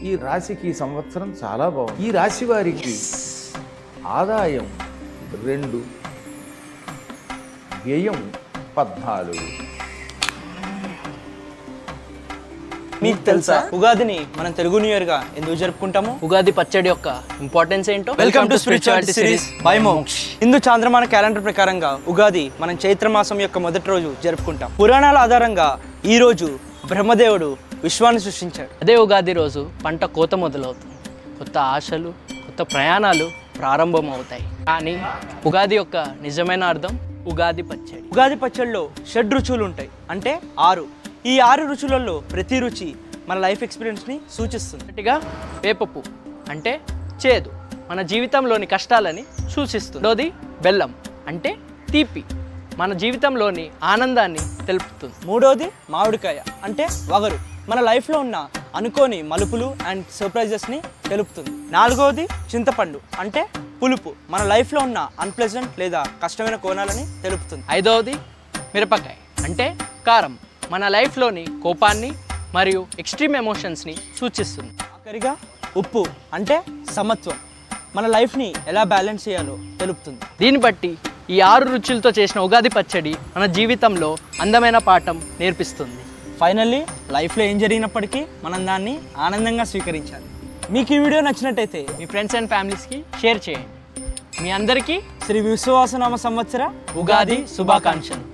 ఈ రాశికి ఈ సంవత్సరం చాలా బాగుంది. ఈ రాశి వారికి ఆదాయం 2, వ్యయం 14. మీకు తెలుసా ఉగాదిని మనం తెలుగు న్యూ ఇయర్ గా ఎందుకు జరుపుకుంటాము? ఉగాది పచ్చడి యొక్క ఇంపార్టెన్స్ ఏంటో welcome to spirituality series by Moksh. Hindu చాంద్రమాన క్యాలెండర్ ప్రకారంగా ఉగాది మనం చైత్ర మాసం యొక్క మొదటి రోజు జరుపుకుంటాం. పురాణాల ఆధారంగా ఈ రోజు బ్రహ్మదేవుడు విశ్వాన్ని సృష్టించాడు. అదే ఉగాది రోజు పంట కోత మొదలవుతుంది. కొత్త ఆశలు, కొత్త ప్రయాణాలు ప్రారంభం అవుతాయి. కానీ ఉగాది యొక్క నిజమైన అర్థం ఉగాది పచ్చడి. ఉగాది పచ్చడిలో 6 రుచులు ఉంటాయి, అంటే 6. ఈ 6 రుచులలో ప్రతి రుచి మన లైఫ్ ఎక్స్పీరియన్స్ని సూచిస్తుంది. మొదటిగా వేపపు అంటే చేదు, మన జీవితంలోని కష్టాలని సూచిస్తుంది. రెండోది బెల్లం అంటే తీపి, మన జీవితంలోని ఆనందాన్ని తెలుపుతుంది. మూడోది మామిడికాయ అంటే వగరు, మన లైఫ్లో ఉన్న అనుకోని మలుపులు అండ్ సర్ప్రైజెస్ని తెలుపుతుంది. నాలుగోది చింతపండు అంటే పులుపు, మన లైఫ్లో ఉన్న అన్ప్లెజెంట్ లేదా కష్టమైన కోణాలని తెలుపుతుంది. ఐదవది మిరపకాయ అంటే కారం, మన లైఫ్లోని కోపాన్ని మరియు ఎక్స్ట్రీమ్ ఎమోషన్స్ని సూచిస్తుంది. ఆఖరిగా ఉప్పు అంటే సమత్వం, మన లైఫ్ని ఎలా బ్యాలెన్స్ చేయాలో తెలుపుతుంది. దీన్ని బట్టి ఈ 6 రుచులతో చేసిన ఉగాది పచ్చడి మన జీవితంలో అందమైన పాఠం నేర్పిస్తుంది. ఫైనల్లీ లైఫ్లో ఏం జరిగినప్పటికీ మనం దాన్ని ఆనందంగా స్వీకరించాలి. మీకు ఈ వీడియో నచ్చినట్టయితే మీ ఫ్రెండ్స్ అండ్ ఫ్యామిలీస్కి షేర్ చేయండి. మీ అందరికీ శ్రీ విశ్వవాసనామ సంవత్సర ఉగాది శుభాకాంక్షలు.